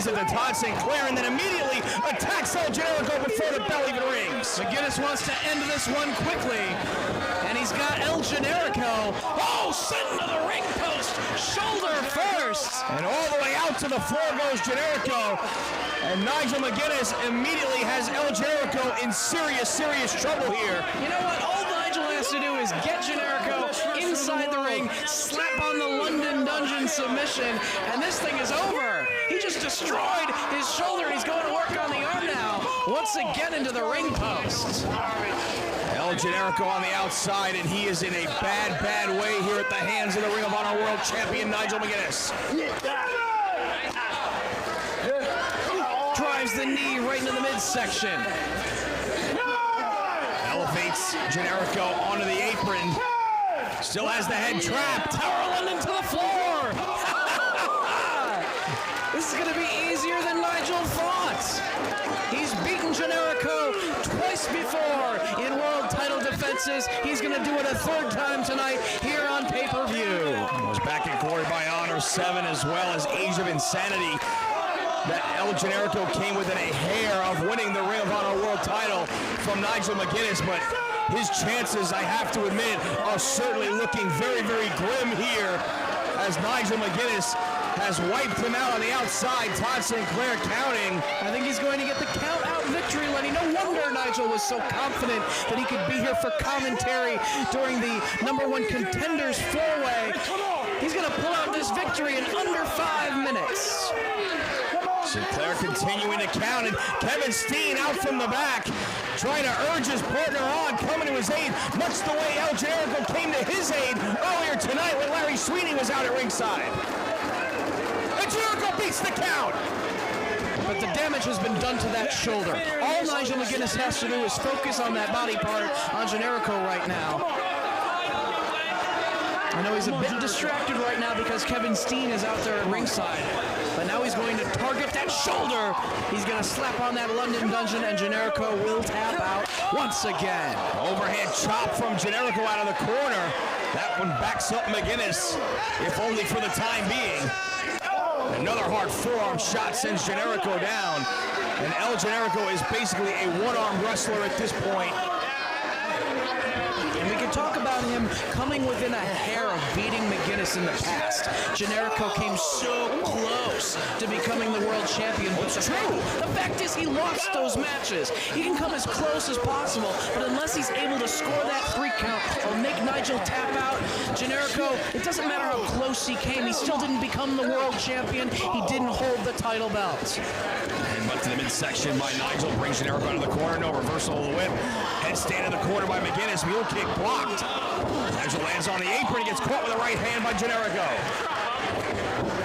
it to Todd Sinclair, and then immediately attacks El Generico before the bell even rings. McGuinness wants to end this one quickly, and he's got El Generico. Oh, sent into the ring post, shoulder first. And all the way out to the floor goes Generico, and Nigel McGuinness immediately has El Generico in serious, serious trouble here. You know what? All Nigel has to do is get Generico inside the ring, slap on the London Dungeon submission, and this thing is over. He just destroyed his shoulder, and he's going to work on the arm now. Once again into the ring post. El Generico on the outside, and he is in a bad, bad way here at the hands of the Ring of Honor World Champion Nigel McGuinness. Drives the knee right into the midsection. Elevates Generico onto the apron. Still has the head trapped. Tower London to the floor. This is going to be easier than Nigel thought. He's beaten Generico twice before in world title defenses. He's going to do it a third time tonight here on pay-per-view. Was back in Glory by Honor 7 as well as Age of Insanity. That El Generico came within a hair of winning the Ring of Honor World title from Nigel McGuinness, but his chances, I have to admit, are certainly looking very, very grim here as Nigel McGuinness has wiped him out on the outside. Todd Sinclair counting. I think he's going to get the count-out victory, Lenny. No wonder Nigel was so confident that he could be here for commentary during the #1 Contenders 4-way. He's going to pull out this victory in under 5 minutes. Sinclair continuing to count, and Kevin Steen out from the back, trying to urge his partner on, coming to his aid, much the way El Generico came to his aid earlier tonight when Larry Sweeney was out at ringside. El Generico beats the count. But the damage has been done to that shoulder. All Nigel McGuinness has to do is focus on that body part on Generico right now. I know he's a bit distracted right now because Kevin Steen is out there at ringside. But now he's going to target that shoulder. He's going to slap on that London Dungeon, and Generico will tap out once again. Overhand chop from Generico out of the corner. That one backs up McGuinness, if only for the time being. Another hard forearm shot sends Generico down. And El Generico is basically a one-arm wrestler at this point. And we can talk about him coming within a hair of beating McGuinness in the past. Generico came so close to becoming the world champion. But it's true. The fact is he lost those matches. He can come as close as possible, but unless he's able to score that 3 count or make Nigel tap out, Generico, it doesn't matter how close he came, he still didn't become the world champion. He didn't hold the title belt. And but to the midsection by Nigel, brings Generico out of the corner, no reversal of the whip. Headstand in the corner by McGuinness, mule kick blocked. Nigel lands on the apron, he gets caught with the right hand by Generico.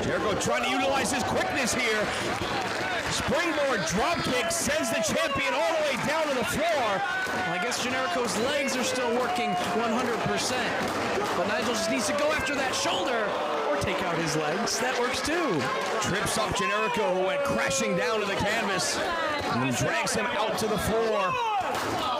Generico trying to utilize his quickness here. Springboard drop kick sends the champion all the way down to the floor. Well, I guess Generico's legs are still working 100%. But Nigel just needs to go after that shoulder or take out his legs. That works too. Trips up Generico, who went crashing down to the canvas, and then drags him out to the floor.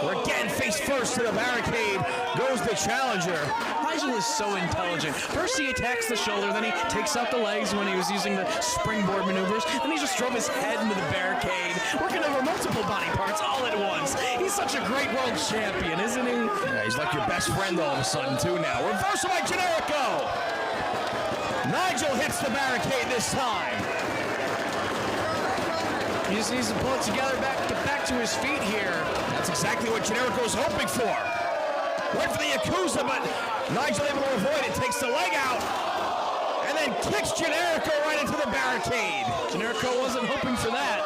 Where again, face first to the barricade, goes the challenger. Nigel is so intelligent. First he attacks the shoulder, then he takes out the legs when he was using the springboard maneuvers, then he just drove his head into the barricade, working over multiple body parts all at once. He's such a great world champion, isn't he? Yeah, he's like your best friend all of a sudden too now. Reversal by Generico! Nigel hits the barricade this time. He just needs to pull it together, get back to his feet here. That's exactly what Generico's hoping for. Went for the Yakuza, but Nigel able to avoid it, takes the leg out, and then kicks Generico right into the barricade. Generico wasn't hoping for that.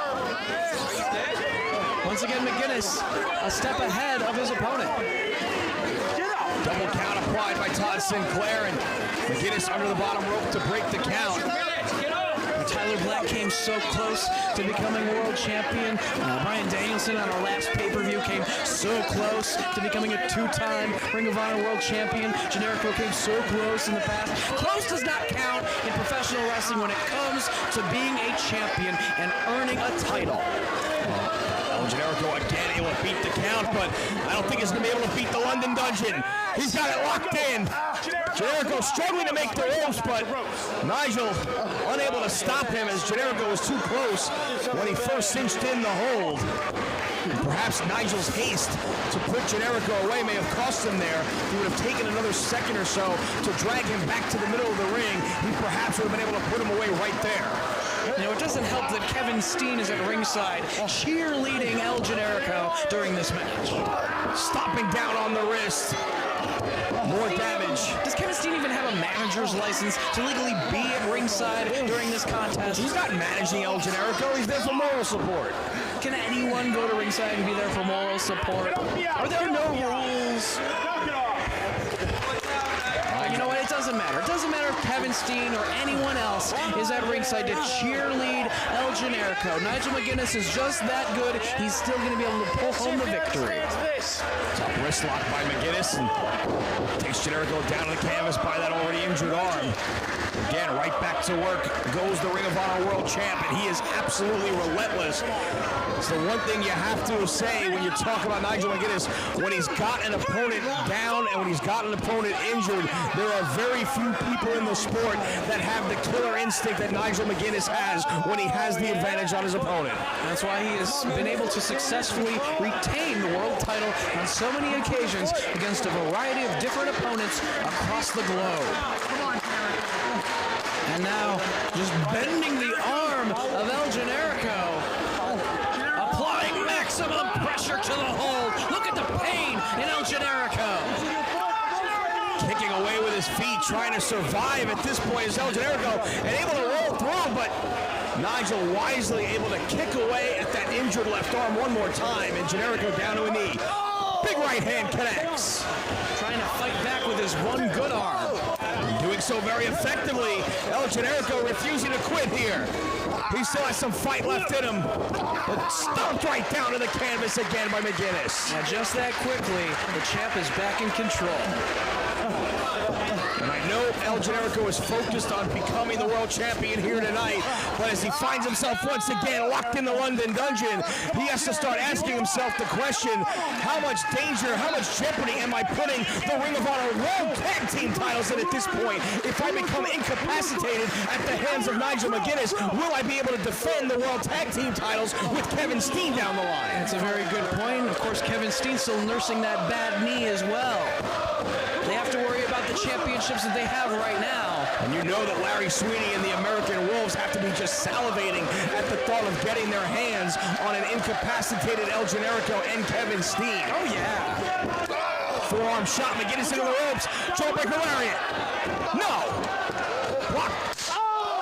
Once again, McGuinness a step ahead of his opponent. Double count applied by Todd Sinclair, and McGuinness under the bottom rope to break the count. Tyler Black came so close to becoming world champion. Bryan Danielson on our last pay-per-view came so close to becoming a 2-time Ring of Honor world champion. Generico came so close in the past. Close does not count in professional wrestling when it comes to being a champion and earning a title. El Generico again able to beat the count, but I don't think he's going to be able to beat the London Dungeon. He's got it locked in. Generico struggling to make the ropes, but Nigel unable to stop him as Generico was too close when he first cinched in the hold. Perhaps Nigel's haste to put Generico away may have cost him there. He would have taken another second or so to drag him back to the middle of the ring. He perhaps would have been able to put him away right there. You know, it doesn't help that Kevin Steen is at ringside cheerleading El Generico during this match. Stomping down on the wrist. More damage. Does Kevin Steen even have a manager's license to legally be at ringside during this contest? He's not managing El Generico. He's there for moral support. Can anyone go to ringside and be there for moral support? Are there no rules? You know what? It doesn't matter. It doesn't matter if Kevin Steen or anyone else is at ringside to cheerlead El Generico. Nigel McGuinness is just that good. He's still going to be able to pull home the victory. Top wrist lock by McGuinness and takes Generico down to the canvas by that already injured arm. Again, right back to work goes the Ring of Honor World Champ, and he is absolutely relentless. It's the one thing you have to say when you talk about Nigel McGuinness. When he's got an opponent down and when he's got an opponent injured, there are very few people in the sport that have the killer instinct that Nigel McGuinness has when he has the advantage on his opponent. That's why he has been able to successfully retain the world title on so many occasions against a variety of different opponents across the globe. And now, just bending the arm of El Generico, applying maximum pressure to the hold. Look at the pain in El Generico. Kicking away with his feet, trying to survive at this point is El Generico, and able to roll through, but Nigel wisely able to kick away at that injured left arm one more time, and Generico down to a knee. Big right hand connects. Trying to fight back with his one good arm. Doing so very effectively. El Generico refusing to quit here. He still has some fight left in him. But stomped right down to the canvas again by McGuinness. Now just that quickly, the champ is back in control. And I know El Generico is focused on becoming the world champion here tonight, but as he finds himself once again locked in the London Dungeon, he has to start asking himself the question, how much danger, how much jeopardy am I putting the Ring of Honor World Tag Team titles in at this point? If I become incapacitated at the hands of Nigel McGuinness, will I be able to defend the World Tag Team titles with Kevin Steen down the line? That's a very good point. Of course, Kevin Steen still nursing that bad knee as well. They have to worry about the championships that they have right now. And you know that Larry Sweeney and the American Wolves have to be just salivating at the thought of getting their hands on an incapacitated El Generico and Kevin Steen. Oh, yeah. Forearm shot, McGuinness into the ropes. Jawbreaker lariat. No. Block.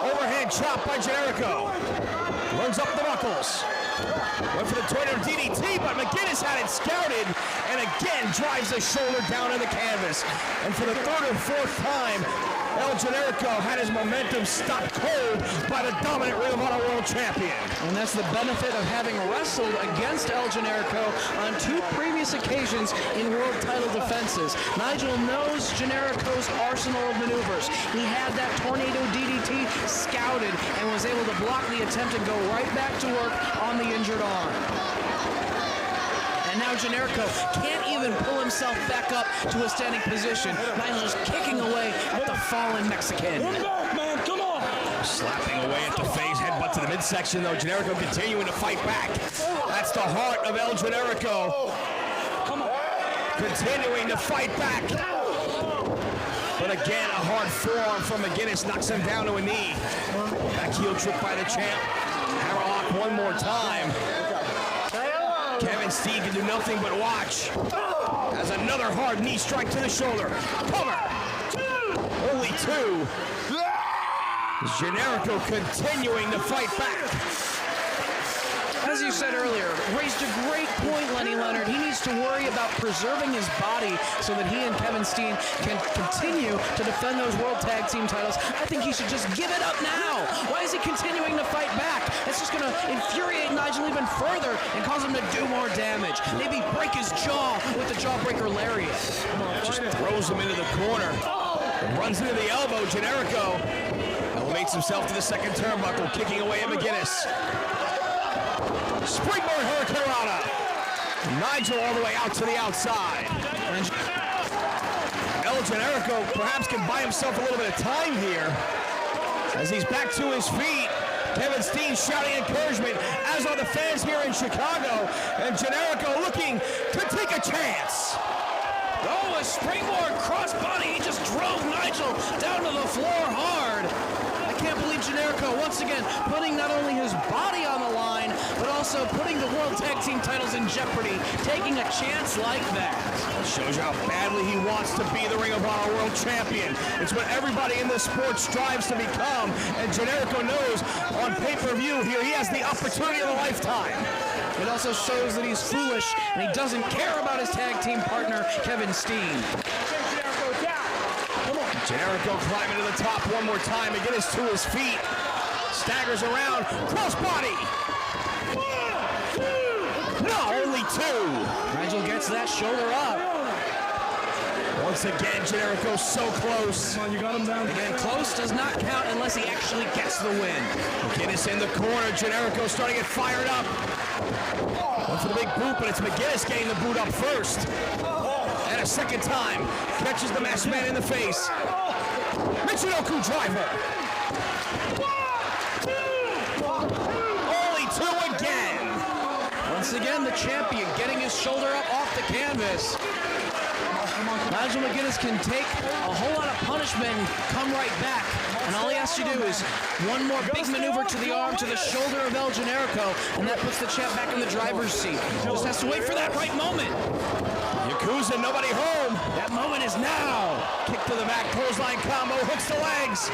Overhand chop by Generico. Runs up the knuckles. Went for the tornado DDT, but McGuinness had it scouted and again drives the shoulder down in the canvas. And for the third or fourth time, El Generico had his momentum stopped cold by the dominant Ring of Honor World Champion. And that's the benefit of having wrestled against El Generico on 2 previous occasions in world title defenses. Nigel knows Generico's arsenal of maneuvers. He had that tornado DDT scouted and was able to block the attempt and go right back to work on the injured arm. And now Generico can't even pull himself back up to a standing position. Nigel's just kicking away at the fallen Mexican. Come on. Slapping away at the face, headbutt to the midsection though. Generico continuing to fight back. That's the heart of El Generico. Continuing to fight back. But again, a hard forearm from McGuinness knocks him down to a knee. Back heel trick by the champ. Hammerlock one more time. Kevin Steen can do nothing but watch. Has another hard knee strike to the shoulder. Cover. Only 2. Generico continuing to fight back. As you said earlier, raised a great point, Lenny Leonard. He needs to worry about preserving his body so that he and Kevin Steen can continue to defend those World Tag Team titles. I think he should just give it up now. Why is he continuing to fight back? That's just going to infuriate Nigel even further and cause him to do more damage. Maybe break his jaw with the jawbreaker lariat. Just throws him into the corner. Runs into the elbow. Generico elevates himself to the second turnbuckle, kicking away at McGuinness. Springboard Hurricanrana. Nigel all the way out to the outside. El Generico perhaps can buy himself a little bit of time here as he's back to his feet. Kevin Steen shouting encouragement, as are the fans here in Chicago. And Generico looking to take a chance. Oh, a springboard crossbody. He just drove Nigel down to the floor hard. I can't believe Generico, once again, putting not only his body on the line, but also putting the World Tag Team titles in jeopardy, taking a chance like that. Shows you how badly he wants to be the Ring of Honor World Champion. It's what everybody in this sport strives to become, and Generico knows on pay-per-view here he has the opportunity of a lifetime. It also shows that he's foolish and he doesn't care about his tag team partner, Kevin Steen. Generico climbing to the top one more time. McGuinness to his feet. Staggers around. Crossbody. No, only two. Nigel gets that shoulder up. Once again, Generico so close. Come on, you got him down. Again, close does not count unless he actually gets the win. McGuinness in the corner. Generico starting to get fired up. Went for the big boot, but it's McGuinness getting the boot up first. And a second time, catches the masked man in the face. Michinoku driver. Only two again. Once again, the champion getting his shoulder up off the canvas. Nigel McGuinness can take a whole lot of punishment and come right back. And all he has to do is one more big maneuver to the arm, to the shoulder of El Generico, and that puts the champ back in the driver's seat. Just has to wait for that right moment. Yakuza, nobody home. That moment is now. Kick to the back, clothesline combo, hooks the legs.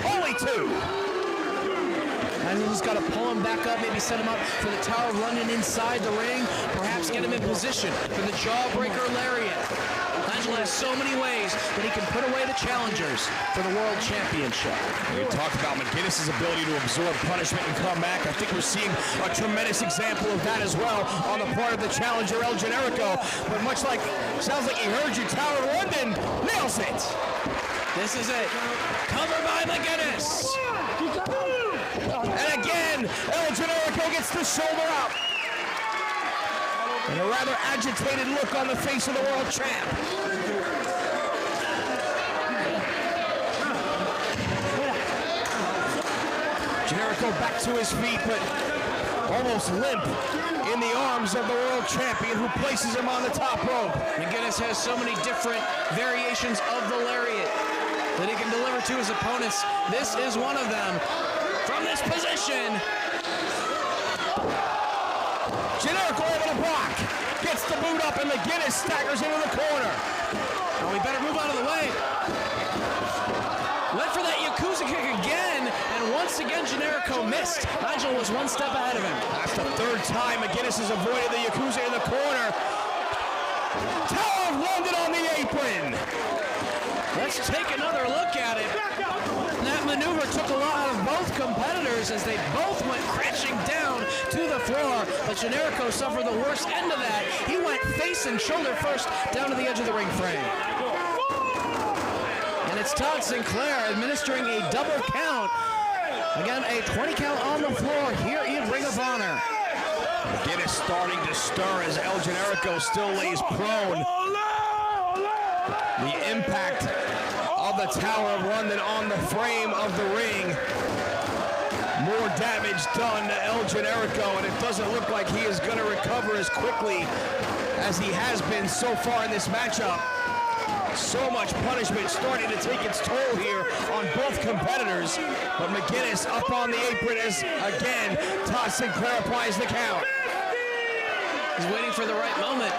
Only two. Nigel's got to pull him back up, maybe set him up for the Tower of London inside the ring, perhaps get him in position for the Jawbreaker Lariat. Nigel has so many ways that he can put away the challengers for the World Championship. We talked about McGuinness' ability to absorb punishment and come back. I think we're seeing a tremendous example of that as well on the part of the challenger, El Generico. But much like, sounds like he heard you, Tower of London nails it. This is it. Cover by McGuinness. And again, El Generico gets the shoulder up. And a rather agitated look on the face of the world champ. Generico back to his feet, but almost limp in the arms of the world champion, who places him on the top rope. McGuinness has so many different variations of the lariat that he can deliver to his opponents. This is one of them. From this position, Generico able to block, gets the boot up, and McGuinness staggers into the corner. we better move out of the way. Went for that Yakuza kick again, and once again Generico missed. Nigel was one step ahead of him. That's the third time McGuinness has avoided the Yakuza in the corner. Tower of London on the apron. Let's take another look at it. That maneuver took a lot out of both competitors as they both went crashing down to the floor, but Generico suffered the worst end of that. He went face and shoulder first down to the edge of the ring frame. And it's Todd Sinclair administering a double count. Again, a 20 count on the floor here in Ring of Honor. McGuinness starting to stir as El Generico still lays prone. The impact of the Tower of London on the frame of the ring. More damage done to El Generico, and it doesn't look like he is going to recover as quickly as he has been so far in this matchup. So much punishment starting to take its toll here on both competitors, but McGuinness up on the apron as, again, Todd Sinclair applies the count. He's waiting for the right moment.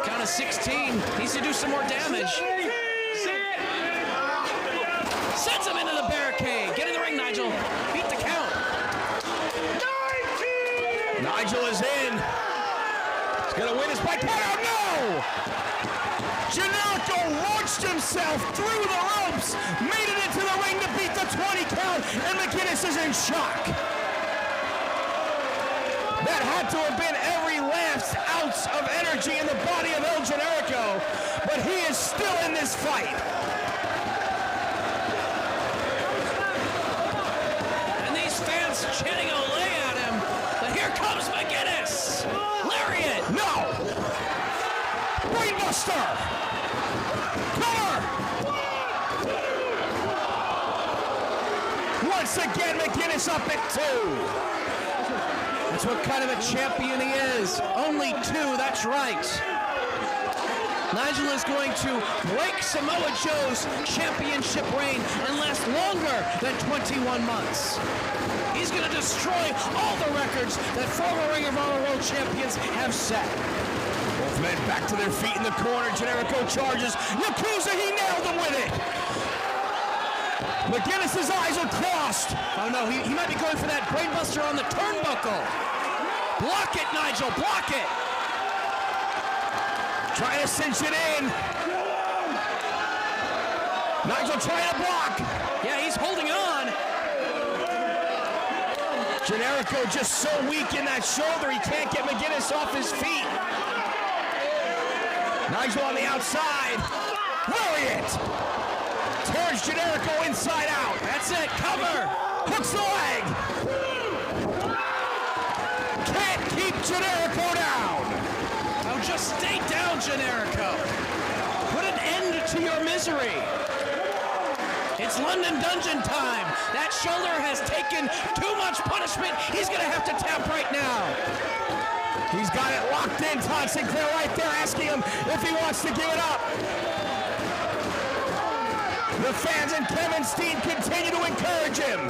Count of 16. Needs to do some more damage. Sends him into the barricade. Get in the ring, Nigel. Beat the count. Nigel is in. He's going to win his by count out. No! Generico launched himself through the ropes, made it into the ring to beat the 20 count, and McGuinness is in shock. That had to have been every last ounce of energy in the body of El Generico, but he is still in this fight. And these fans chant No! Brainbuster! Cover! Once again, McGuinness up at 2. That's what kind of a champion he is. Only 2, that's right. Nigel is going to break Samoa Joe's championship reign and last longer than 21 months. He's going to destroy all the records that former Ring of Honor World Champions have set. Both men back to their feet in the corner. Generico charges. Yakuza, he nailed him with it. McGuinness's eyes are crossed. Oh no, he might be going for that brainbuster on the turnbuckle. Block it, Nigel, block it. Trying to cinch it in. Nigel trying to block. Yeah, he's holding on. Generico just so weak in that shoulder, he can't get McGuinness off his feet. Nigel on the outside. Lariat! Turns Generico inside out. That's it, cover. Hooks the leg. Can't keep Generico down. Oh, just stay down, Generico. Put an end to your misery. It's London Dungeon time. That shoulder has taken too much punishment. He's going to have to tap right now. He's got it locked in. Todd Sinclair right there asking him if he wants to give it up. The fans and Kevin Steen continue to encourage him.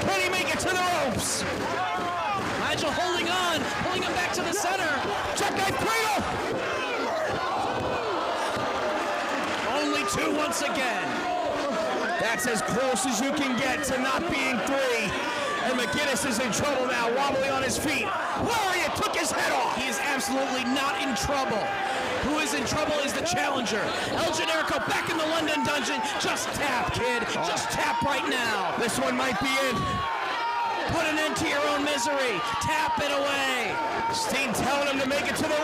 Can he make it to the ropes? Nigel holding on, pulling him back to the center. Jackknife cradle! Only 2 once again. That's as close as you can get to not being 3. And McGuinness is in trouble now, wobbling on his feet. Lariat took his head off. He is absolutely not in trouble. Who is in trouble is the challenger. El Generico back in the London Dungeon. Just tap, kid. Just tap right now. This one might be in. Put an end to your own misery. Tap it away. Steen telling him to make it to the